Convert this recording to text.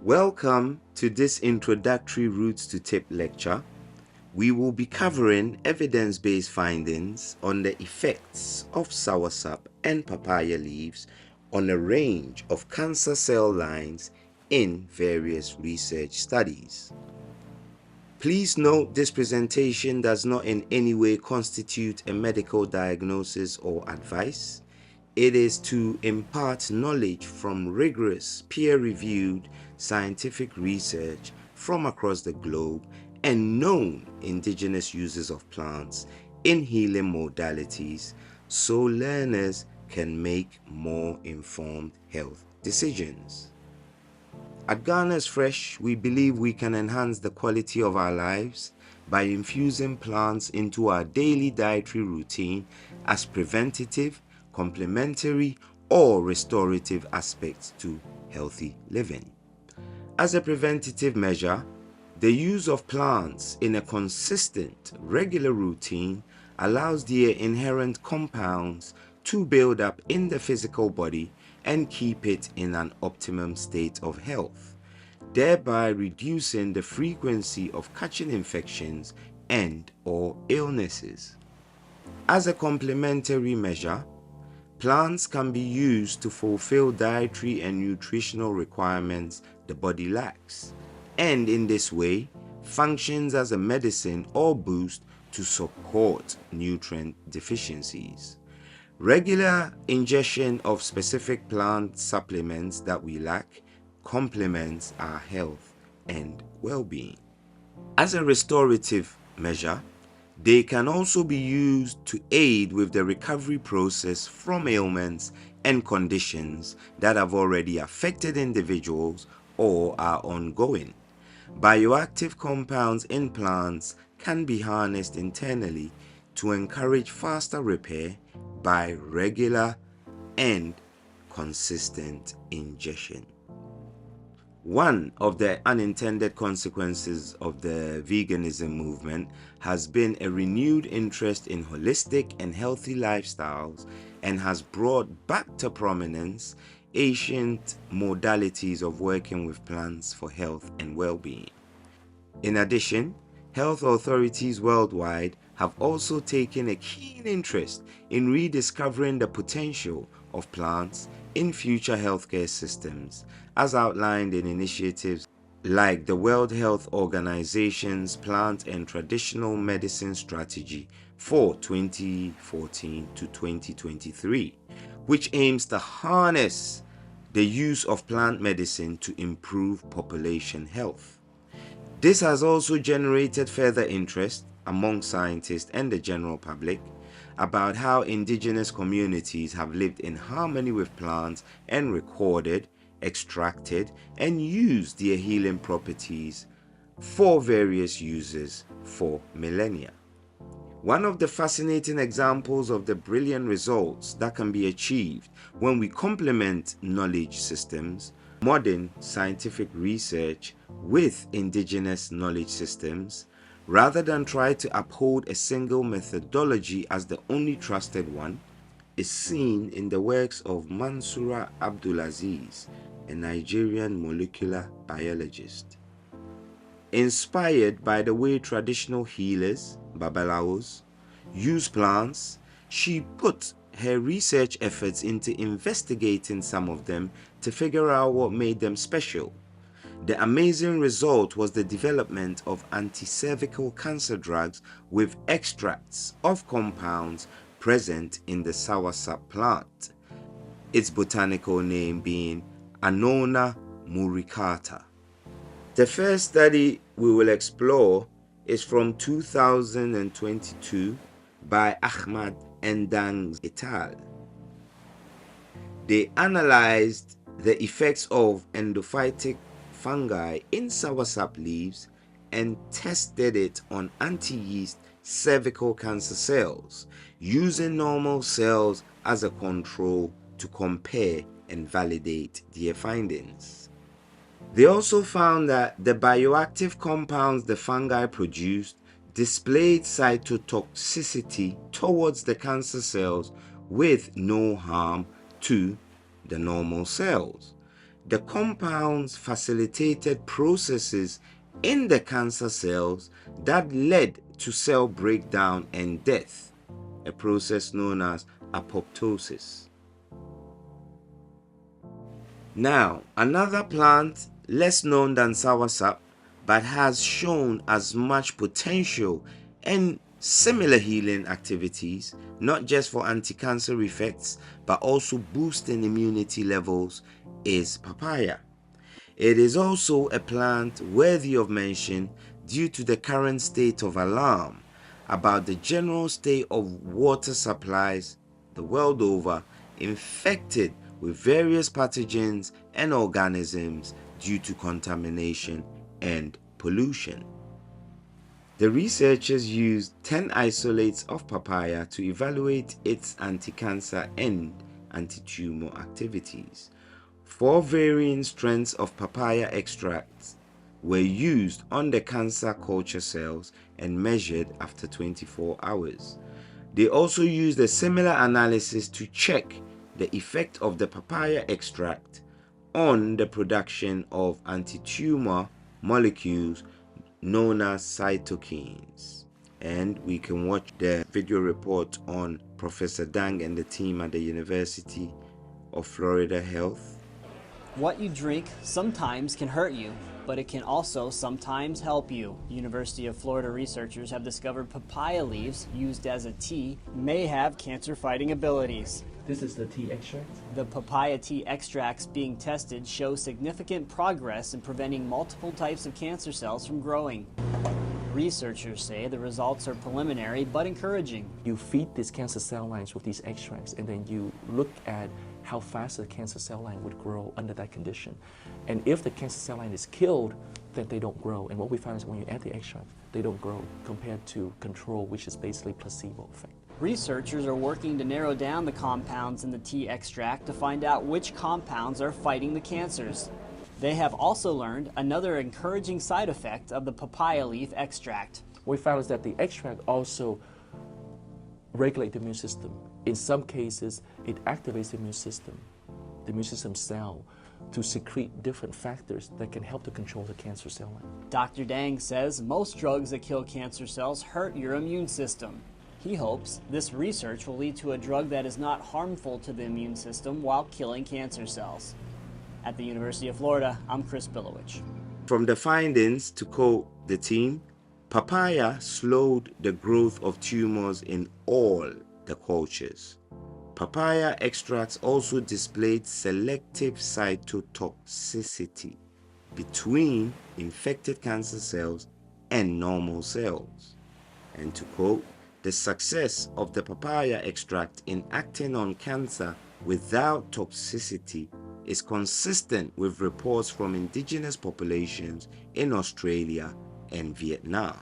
Welcome to this introductory Roots to Tip lecture. We will be covering evidence-based findings on the effects of soursop and papaya leaves on a range of cancer cell lines in various research studies. Please note this presentation does not in any way constitute a medical diagnosis or advice. It is to impart knowledge from rigorous, peer-reviewed scientific research from across the globe and known indigenous uses of plants in healing modalities so learners can make more informed health decisions. At Ghana's Fresh, we believe we can enhance the quality of our lives by infusing plants into our daily dietary routine as preventative, complementary, or restorative aspects to healthy living. As a preventative measure, the use of plants in a consistent, regular routine allows their inherent compounds to build up in the physical body and keep it in an optimum state of health, thereby reducing the frequency of catching infections and/or illnesses. As a complementary measure, plants can be used to fulfill dietary and nutritional requirements the body lacks, and in this way functions as a medicine or boost to support nutrient deficiencies. Regular ingestion of specific plant supplements that we lack complements our health and well-being. As a restorative measure, they can also be used to aid with the recovery process from ailments and conditions that have already affected individuals or are ongoing. Bioactive compounds in plants can be harnessed internally to encourage faster repair by regular and consistent ingestion. One of the unintended consequences of the veganism movement has been a renewed interest in holistic and healthy lifestyles and has brought back to prominence ancient modalities of working with plants for health and well-being. In addition, health authorities worldwide have also taken a keen interest in rediscovering the potential of plants in future healthcare systems, as outlined in initiatives like the World Health Organization's Plant and Traditional Medicine Strategy for 2014 to 2023, which aims to harness the use of plant medicine to improve population health. This has also generated further interest among scientists and the general public about how indigenous communities have lived in harmony with plants and recorded, extracted, and used their healing properties for various uses for millennia. One of the fascinating examples of the brilliant results that can be achieved when we complement knowledge systems, modern scientific research with indigenous knowledge systems, rather than try to uphold a single methodology as the only trusted one, is seen in the works of Mansoura Abdulaziz, a Nigerian molecular biologist. Inspired by the way traditional healers, babalawos, use plants, she put her research efforts into investigating some of them to figure out what made them special. The amazing result was the development of anti-cervical cancer drugs with extracts of compounds present in the soursop plant, its botanical name being Annona muricata. The first study we will explore is from 2022 by Ahmad Endang et al. They analyzed the effects of endophytic fungi in soursop leaves and tested it on anti-yeast cervical cancer cells, using normal cells as a control to compare and validate their findings. They also found that the bioactive compounds the fungi produced displayed cytotoxicity towards the cancer cells with no harm to the normal cells. The compounds facilitated processes in the cancer cells that led to cell breakdown and death, a process known as apoptosis. Now, another plant less known than soursop but has shown as much potential and similar healing activities, not just for anti-cancer effects but also boosting immunity levels, is papaya. It is also a plant worthy of mention due to the current state of alarm about the general state of water supplies the world over, infected with various pathogens and organisms due to contamination and pollution. The researchers used 10 isolates of papaya to evaluate its anti-cancer and anti-tumor activities. 4 varying strengths of papaya extracts were used on the cancer culture cells and measured after 24 hours. They also used a similar analysis to check the effect of the papaya extract on the production of anti-tumor molecules known as cytokines. And we can watch the video report on Professor Dang and the team at the University of Florida Health. What you drink sometimes can hurt you, but it can also sometimes help you. University of Florida researchers have discovered papaya leaves used as a tea may have cancer-fighting abilities. This is the tea extract. The papaya tea extracts being tested show significant progress in preventing multiple types of cancer cells from growing. Researchers say the results are preliminary but encouraging. You feed these cancer cell lines with these extracts, and then you look at how fast the cancer cell line would grow under that condition. And if the cancer cell line is killed, then they don't grow. And what we found is when you add the extract, they don't grow compared to control, which is basically placebo effect. Researchers are working to narrow down the compounds in the tea extract to find out which compounds are fighting the cancers. They have also learned another encouraging side effect of the papaya leaf extract. What we found is that the extract also regulates the immune system. In some cases, it activates the immune system cell, to secrete different factors that can help to control the cancer cell line. Dr. Dang says most drugs that kill cancer cells hurt your immune system. He hopes this research will lead to a drug that is not harmful to the immune system while killing cancer cells. At the University of Florida, I'm Chris Bilowich. From the findings, to quote the team, papaya slowed the growth of tumors in all the cultures. Papaya extracts also displayed selective cytotoxicity between infected cancer cells and normal cells. And to quote, the success of the papaya extract in acting on cancer without toxicity is consistent with reports from indigenous populations in Australia and Vietnam.